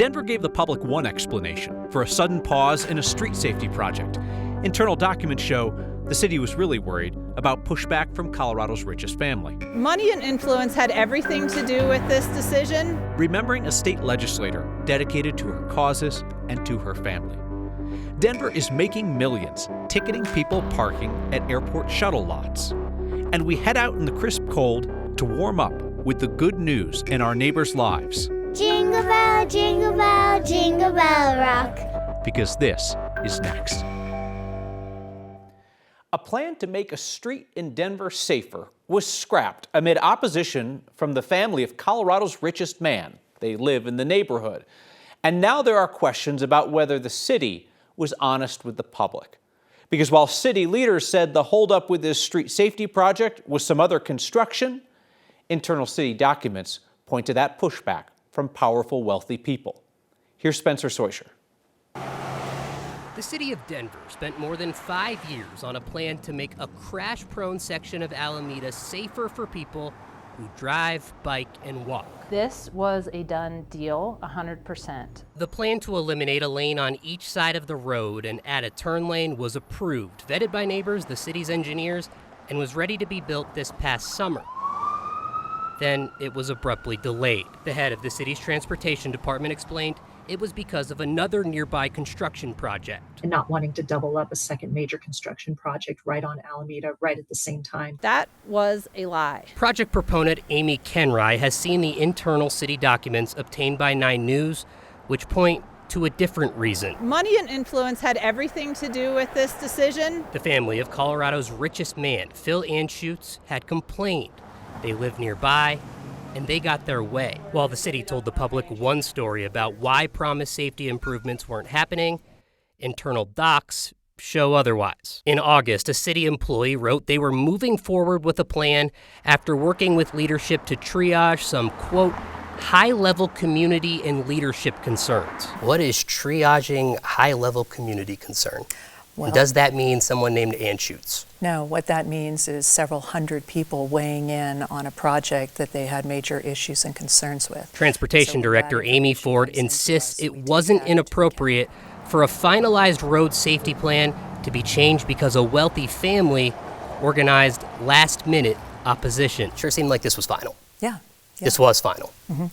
Denver gave the public one explanation for a sudden pause in a street safety project. Internal documents show the city was really worried about pushback from Colorado's richest family. Money and influence had everything to do with this decision. Remembering a state legislator dedicated to her causes and to her family. Denver is making millions ticketing people parking at airport shuttle lots. And we head out in the crisp cold to warm up with the good news in our neighbors' lives. Jingle bell, jingle rock. Because this is next. A plan to make a street in Denver safer was scrapped amid opposition from the family of Colorado's richest man. They live in the neighborhood. And now there are questions about whether the city was honest with the public. Because while city leaders said the holdup with this street safety project was some other construction, internal city documents point to that pushback from powerful, wealthy people. Here's Spencer Soischer. The city of Denver spent more than 5 years on a plan to make a crash-prone section of Alameda safer for people who drive, bike, and walk. This was a done deal, 100%. The plan to eliminate a lane on each side of the road and add a turn lane was approved, vetted by neighbors, the city's engineers, and was ready to be built this past summer. Then it was abruptly delayed. The head of the city's transportation department explained it was because of another nearby construction project. And not wanting to double up a second major construction project right on Alameda right at the same time. That was a lie. Project proponent Amy Kenry has seen the internal city documents obtained by 9 News, which point to a different reason. Money and influence had everything to do with this decision. The family of Colorado's richest man, Phil Anschutz, had complained. They live nearby, and they got their way. While the city told the public one story about why promised safety improvements weren't happening, internal docs show otherwise. In August, a city employee wrote they were moving forward with a plan after working with leadership to triage some, quote, high-level community and leadership concerns. What is triaging high-level community concern? Well, does that mean someone named Anschutz? No, what that means is several hundred people weighing in on a project that they had major issues and concerns with. Transportation Director Amy Ford insists it wasn't inappropriate for a finalized road safety plan to be changed because a wealthy family organized last-minute opposition. Sure seemed like this was final. Yeah. This was final. Mm-hmm.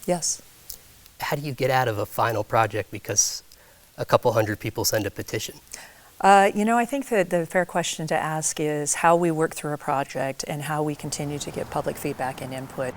Yes. How do you get out of a final project because a couple hundred people send a petition? I think that the fair question to ask is how we work through a project and how we continue to get public feedback and input.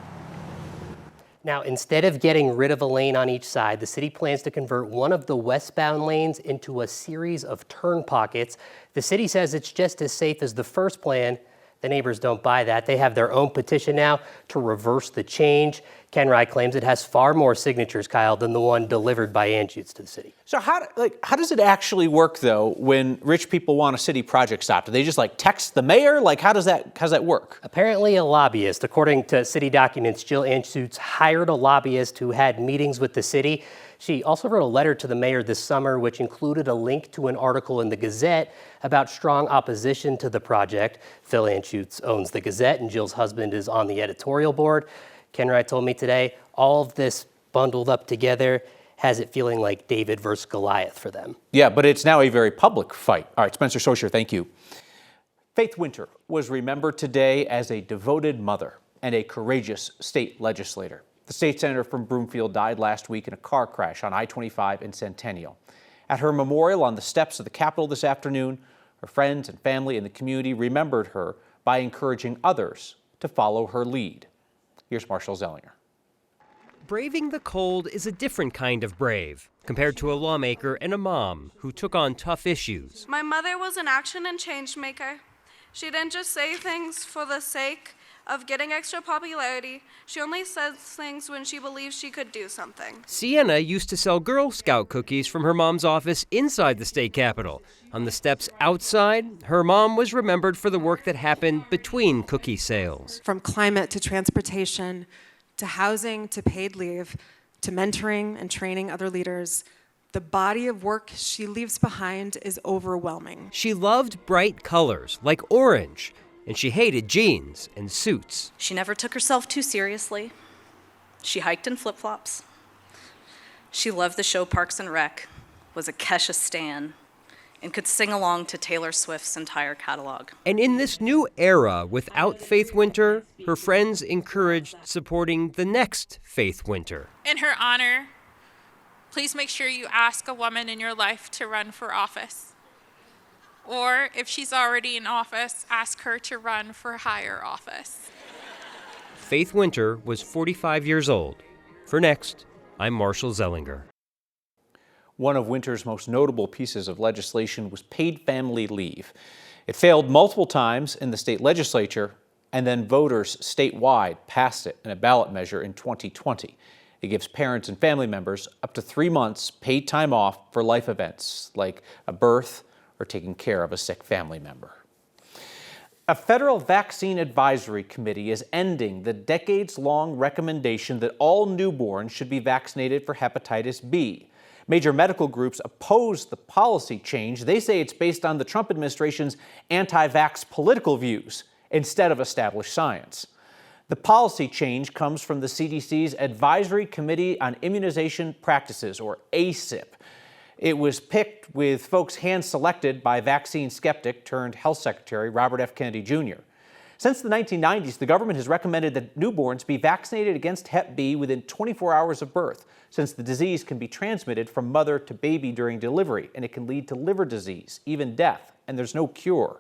Now, instead of getting rid of a lane on each side, the city plans to convert one of the westbound lanes into a series of turn pockets. The city says it's just as safe as the first plan. The neighbors don't buy that. They have their own petition now to reverse the change. Kenry claims it has far more signatures, Kyle, than the one delivered by Anschutz to the city. So how does it actually work, though, when rich people want a city project stopped? Do they just text the mayor? How does that work? Apparently a lobbyist. According to city documents, Jill Anschutz hired a lobbyist who had meetings with the city. She also wrote a letter to the mayor this summer, which included a link to an article in the Gazette about strong opposition to the project. Phil Anschutz owns the Gazette, and Jill's husband is on the editorial board. Kenry told me today, all of this bundled up together has it feeling like David versus Goliath for them. Yeah, but it's now a very public fight. All right, Spencer Soischer, thank you. Faith Winter was remembered today as a devoted mother and a courageous state legislator. The state senator from Broomfield died last week in a car crash on I-25 in Centennial. At her memorial on the steps of the Capitol this afternoon, her friends and family in the community remembered her by encouraging others to follow her lead. Here's Marshall Zellinger. Braving the cold is a different kind of brave compared to a lawmaker and a mom who took on tough issues. My mother was an action and change maker. She didn't just say things for the sake of getting extra popularity. She only says things when she believes she could do something. Sienna used to sell Girl Scout cookies from her mom's office inside the state capitol. On the steps outside, her mom was remembered for the work that happened between cookie sales. From climate to transportation, to housing, to paid leave, to mentoring and training other leaders, the body of work she leaves behind is overwhelming. She loved bright colors like orange, and she hated jeans and suits. She never took herself too seriously. She hiked in flip-flops. She loved the show Parks and Rec, was a Kesha stan, and could sing along to Taylor Swift's entire catalog. And in this new era, without Faith Winter, her friends encouraged supporting the next Faith Winter. In her honor, please make sure you ask a woman in your life to run for office. Or if she's already in office, ask her to run for higher office. Faith Winter was 45 years old. For Next, I'm Marshall Zellinger. One of Winter's most notable pieces of legislation was paid family leave. It failed multiple times in the state legislature, and then voters statewide passed it in a ballot measure in 2020. It gives parents and family members up to 3 months paid time off for life events like a birth or taking care of a sick family member. A federal vaccine advisory committee is ending the decades-long recommendation that all newborns should be vaccinated for hepatitis B. Major medical groups oppose the policy change. They say it's based on the Trump administration's anti-vax political views instead of established science. The policy change comes from the CDC's Advisory Committee on Immunization Practices, or ACIP. It was picked with folks hand-selected by vaccine skeptic turned health secretary Robert F. Kennedy Jr. Since the 1990s, the government has recommended that newborns be vaccinated against Hep B within 24 hours of birth, since the disease can be transmitted from mother to baby during delivery, and it can lead to liver disease, even death, and there's no cure.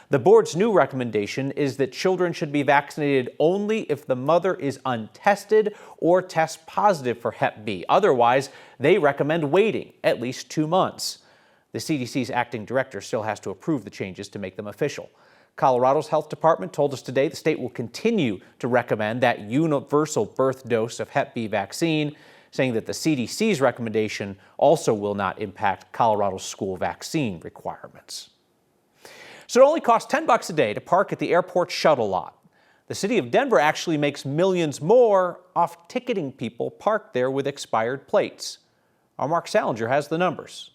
The board's new recommendation is that children should be vaccinated only if the mother is untested or tests positive for Hep B. Otherwise, they recommend waiting at least 2 months. The CDC's acting director still has to approve the changes to make them official. Colorado's health department told us today the state will continue to recommend that universal birth dose of Hep B vaccine, saying that the CDC's recommendation also will not impact Colorado's school vaccine requirements. So it only costs $10 a day to park at the airport shuttle lot. The city of Denver actually makes millions more off ticketing people parked there with expired plates. Our Mark Salinger has the numbers.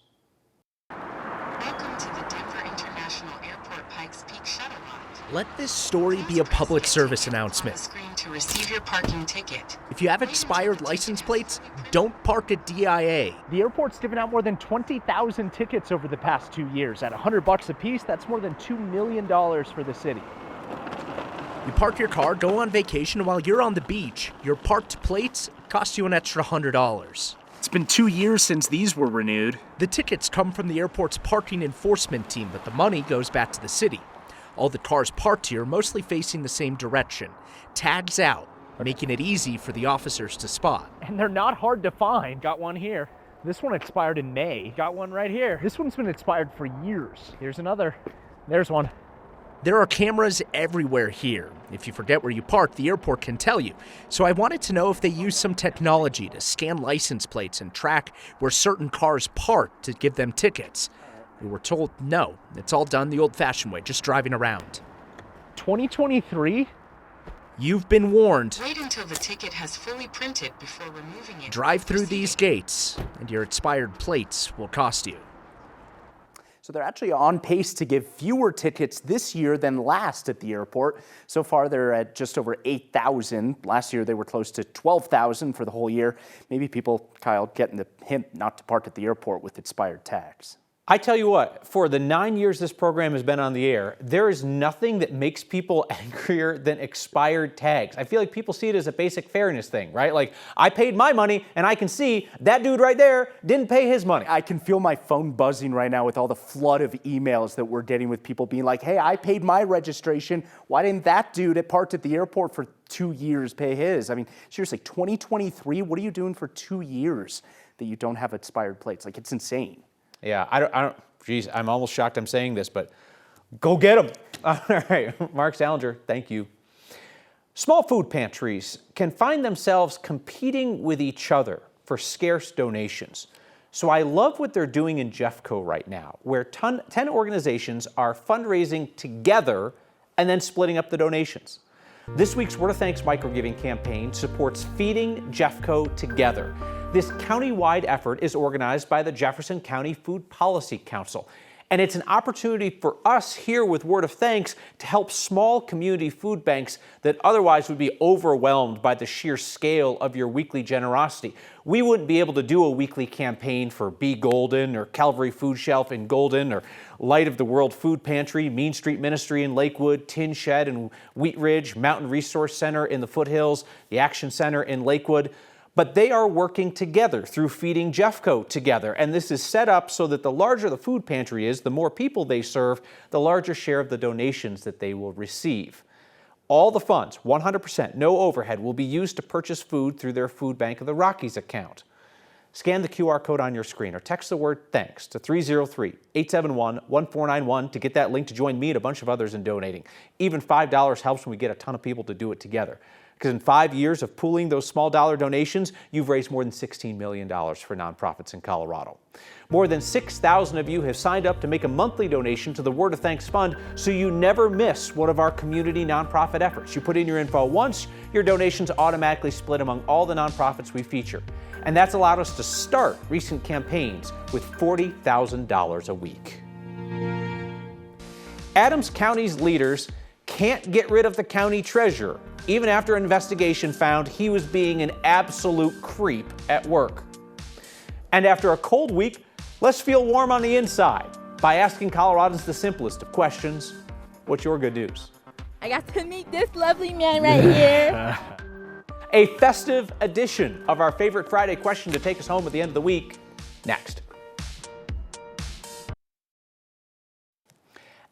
Welcome to the Denver International Airport Pikes Peak shuttle lot. Let this story be a public service announcement. Screen to receive your parking ticket. If you have expired license plates, don't park at DIA. The airport's given out more than 20,000 tickets over the past 2 years. At $100 a piece, that's more than $2 million for the city. You park your car, go on vacation, while you're on the beach, your parked plates cost you an extra $100. It's been 2 years since these were renewed. The tickets come from the airport's parking enforcement team, but the money goes back to the city. All the cars parked here are mostly facing the same direction. Tags out, making it easy for the officers to spot. And they're not hard to find. Got one here. This one expired in May. Got one right here. This one's been expired for years. Here's another. There's one. There are cameras everywhere here. If you forget where you parked, the airport can tell you. So I wanted to know if they use some technology to scan license plates and track where certain cars parked to give them tickets. We were told no, it's all done the old-fashioned way, just driving around. 2023? You've been warned. Wait until the ticket has fully printed before removing it. Drive through these gates, and your expired plates will cost you. So they're actually on pace to give fewer tickets this year than last at the airport. So far, they're at just over 8,000. Last year, they were close to 12,000 for the whole year. Maybe people, Kyle, getting the hint not to park at the airport with expired tags. I tell you what, for the 9 years this program has been on the air, there is nothing that makes people angrier than expired tags. I feel like people see it as a basic fairness thing, right? Like, I paid my money and I can see that dude right there didn't pay his money. I can feel my phone buzzing right now with all the flood of emails that we're getting with people being like, hey, I paid my registration. Why didn't that dude that parked at the airport for 2 years pay his? I mean, seriously, 2023, what are you doing for 2 years that you don't have expired plates? Like, it's insane. Yeah, I don't, geez, I'm almost shocked I'm saying this, but go get them. All right, Mark Salinger, thank you. Small food pantries can find themselves competing with each other for scarce donations. So I love what they're doing in Jeffco right now, where 10 organizations are fundraising together and then splitting up the donations. This week's Word of Thanks microgiving campaign supports Feeding Jeffco Together. This county-wide effort is organized by the Jefferson County Food Policy Council, And it's an opportunity for us here with Word of Thanks to help small community food banks that otherwise would be overwhelmed by the sheer scale of your weekly generosity. We wouldn't be able to do a weekly campaign for Be Golden or Calvary Food Shelf in Golden or Light of the World Food Pantry, Mean Street Ministry in Lakewood, Tin Shed in Wheat Ridge, Mountain Resource Center in the Foothills, the Action Center in Lakewood. But they are working together through Feeding Jeffco together. And this is set up so that the larger the food pantry is, the more people they serve, the larger share of the donations that they will receive. All the funds, 100%, no overhead, will be used to purchase food through their Food Bank of the Rockies account. Scan the QR code on your screen or text the word THANKS to 303-871-1491 to get that link to join me and a bunch of others in donating. Even $5 helps when we get a ton of people to do it together. Because in 5 years of pooling those small dollar donations, you've raised more than $16 million for nonprofits in Colorado. More than 6,000 of you have signed up to make a monthly donation to the Word of Thanks Fund so you never miss one of our community nonprofit efforts. You put in your info once, your donations automatically split among all the nonprofits we feature. And that's allowed us to start recent campaigns with $40,000 a week. Adams County's leaders can't get rid of the county treasurer, even after an investigation found he was being an absolute creep at work. And after a cold week, let's feel warm on the inside by asking Coloradans the simplest of questions. What's your good news? I got to meet this lovely man right here. A festive edition of our favorite Friday question to take us home at the end of the week, next.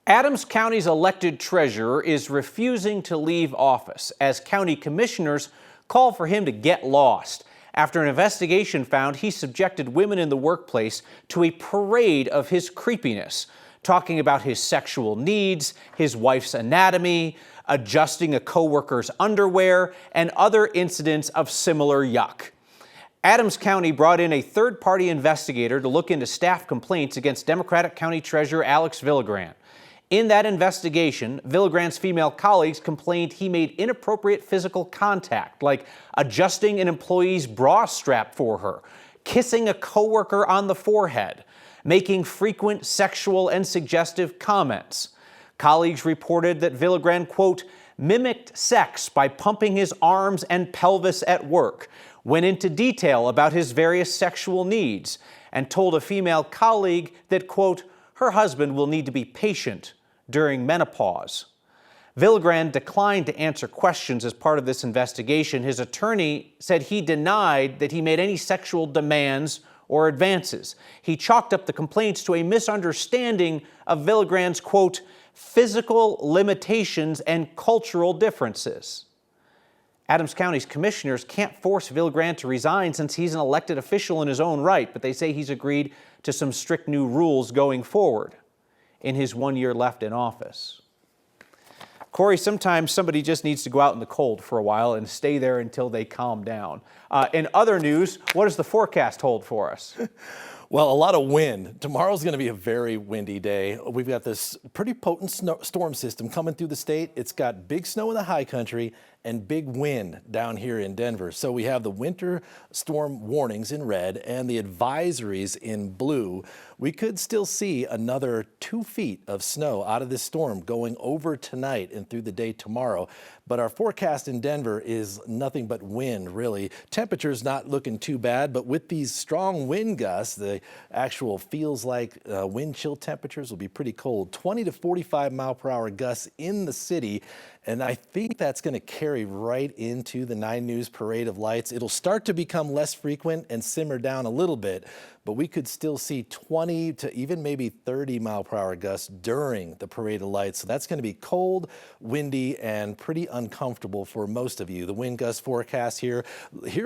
Adams County's elected treasurer is refusing to leave office as county commissioners call for him to get lost after an investigation found he subjected women in the workplace to a parade of his creepiness, talking about his sexual needs, his wife's anatomy, adjusting a coworker's underwear, and other incidents of similar yuck. Adams County brought in a third-party investigator to look into staff complaints against Democratic County Treasurer Alex Villagran. In that investigation, Villagran's female colleagues complained he made inappropriate physical contact, like adjusting an employee's bra strap for her, kissing a coworker on the forehead, making frequent sexual and suggestive comments. Colleagues reported that Villagran, quote, mimicked sex by pumping his arms and pelvis at work, went into detail about his various sexual needs, and told a female colleague that, quote, her husband will need to be patient during menopause. Villagran declined to answer questions as part of this investigation. His attorney said he denied that he made any sexual demands or advances. He chalked up the complaints to a misunderstanding of Villagran's, quote, physical limitations and cultural differences. Adams County's commissioners can't force Villagran to resign since he's an elected official in his own right, but they say he's agreed to some strict new rules going forward in his 1 year left in office. Corey, sometimes somebody just needs to go out in the cold for a while and stay there until they calm down. In other news, what does the forecast hold for us? Well, a lot of wind. Tomorrow's going to be a very windy day. We've got this pretty potent storm system coming through the state. It's got big snow in the high country and big wind down here in Denver. So we have the winter storm warnings in red and the advisories in blue. We could still see another 2 feet of snow out of this storm going over tonight and through the day tomorrow. But our forecast in Denver is nothing but wind, really. Temperature's not looking too bad, but with these strong wind gusts, the actual feels like wind chill temperatures will be pretty cold. 20 to 45 mile per hour gusts in the city. And I think that's going to carry right into the 9 News Parade of Lights. It'll start to become less frequent and simmer down a little bit, but we could still see 20 to even maybe 30 mile per hour gusts during the Parade of Lights. So that's going to be cold, windy, and pretty uncomfortable for most of you. The wind gust forecast here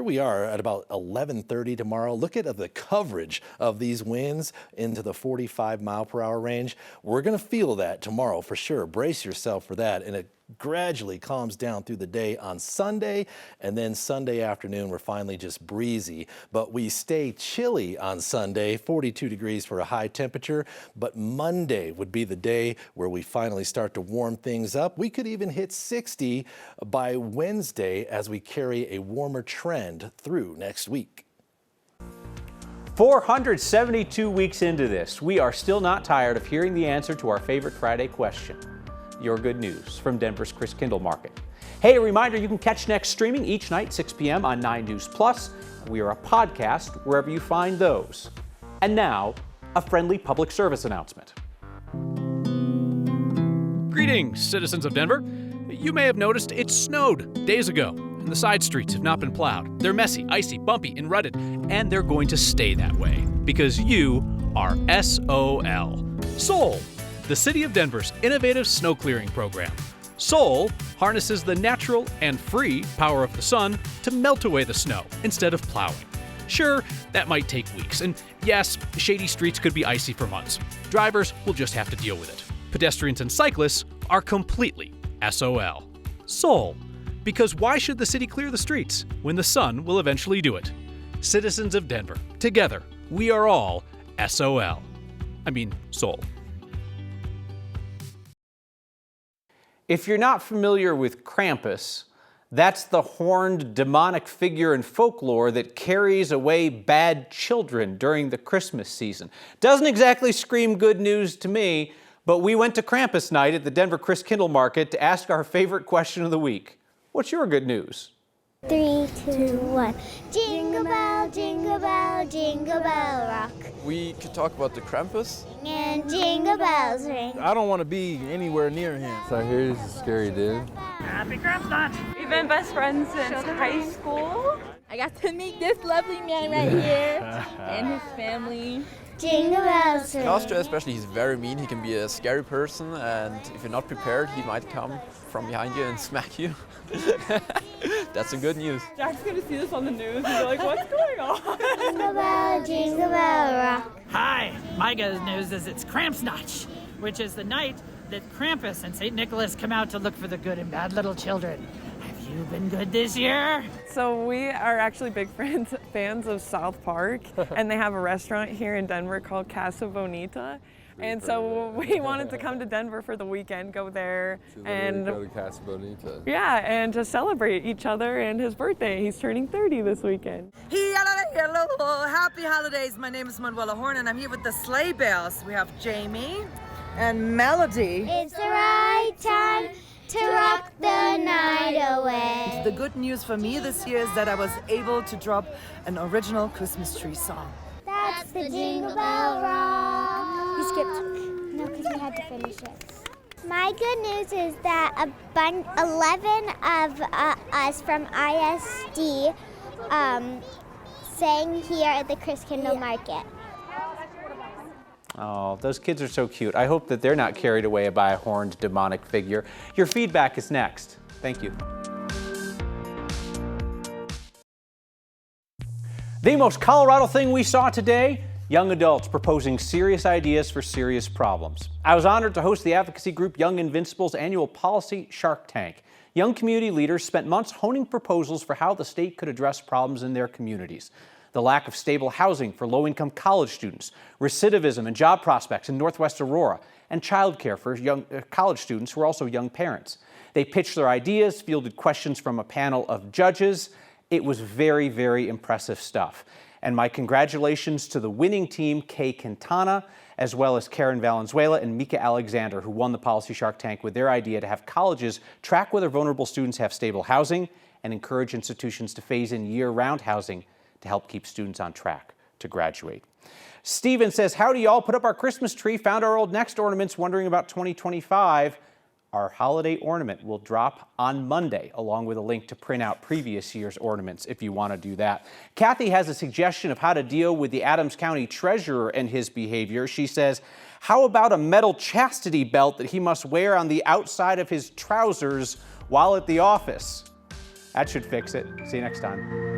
we are at about 11:30 tomorrow. Look at the coverage of these winds into the 45 mile per hour range. We're going to feel that tomorrow for sure. Brace yourself for that. And it gradually calms down through the day on Sunday, and then Sunday afternoon we're finally just breezy, but we stay chilly on Sunday, 42 degrees for a high temperature, but Monday would be the day where we finally start to warm things up. We could even hit 60 by Wednesday as we carry a warmer trend through next week. 472 weeks into this, we are still not tired of hearing the answer to our favorite Friday question. Your good news from Denver's Chris Kindle Market. Hey, a reminder, you can catch Next streaming each night, 6 p.m. on 9 News Plus. We are a podcast wherever you find those. And now, a friendly public service announcement. Greetings, citizens of Denver. You may have noticed it snowed days ago, and the side streets have not been plowed. They're messy, icy, bumpy, and rutted, and they're going to stay that way because you are SOL. SOL, the City of Denver's innovative snow clearing program. SOL harnesses the natural and free power of the sun to melt away the snow instead of plowing. Sure, that might take weeks, and yes, shady streets could be icy for months. Drivers will just have to deal with it. Pedestrians and cyclists are completely SOL. SOL. Because why should the city clear the streets when the sun will eventually do it? Citizens of Denver, together, we are all SOL. I mean, SOL. If you're not familiar with Krampus, that's the horned demonic figure in folklore that carries away bad children during the Christmas season. Doesn't exactly scream good news to me, but we went to Krampus Night at the Denver Chris Kindle Market to ask our favorite question of the week. What's your good news? 3, 2, 1. Jingle bell, jingle bell, jingle bell rock. We could talk about the Krampus. And jingle bells ring. I don't want to be anywhere near him. So I hear he's a scary dude. Happy Krampus Night! We've been best friends since high school. I got to meet this lovely man right here and his family. Jingle bells ring. In Austria especially, he's very mean. He can be a scary person, and if you're not prepared, he might come from behind you and smack you. That's some good news. Jack's gonna see this on the news and be like, what's going on? Jingle bell rock. Hi, my good news is it's Krampus Night, which is the night that Krampus and St. Nicholas come out to look for the good and bad little children. Have you been good this year? So we are actually big fans of South Park, and they have a restaurant here in Denver called Casa Bonita. And so we wanted to come to Denver for the weekend, go there, and go to Casa Bonita. Yeah, and to celebrate each other and his birthday. He's turning 30 this weekend. Hello, happy holidays. My name is Manuela Horn, and I'm here with the Sleigh Bells. We have Jamie and Melody. It's the right time to rock the night away. The good news for me this year is that I was able to drop an original Christmas tree song. That's the Jingle Bell Rock. You skipped. No, because you had to finish it. My good news is that 11 of us from ISD sang here at the Chris Kindle Market. Oh, those kids are so cute. I hope that they're not carried away by a horned demonic figure. Your feedback is next. Thank you. The most Colorado thing we saw today, young adults proposing serious ideas for serious problems. I was honored to host the advocacy group Young Invincible's annual policy Shark Tank. Young community leaders spent months honing proposals for how the state could address problems in their communities. The lack of stable housing for low-income college students, recidivism and job prospects in Northwest Aurora, and childcare for young college students who are also young parents. They pitched their ideas, fielded questions from a panel of judges. It was very, very impressive stuff. And my congratulations to the winning team, Kay Quintana, as well as Karen Valenzuela and Mika Alexander, who won the Policy Shark Tank with their idea to have colleges track whether vulnerable students have stable housing and encourage institutions to phase in year-round housing to help keep students on track to graduate. Steven says, how do y'all put up our Christmas tree? Found our old Next ornaments, wondering about 2025. Our holiday ornament will drop on Monday, along with a link to print out previous year's ornaments if you want to do that. Kathy has a suggestion of how to deal with the Adams County treasurer and his behavior. She says, how about a metal chastity belt that he must wear on the outside of his trousers while at the office? That should fix it. See you next time.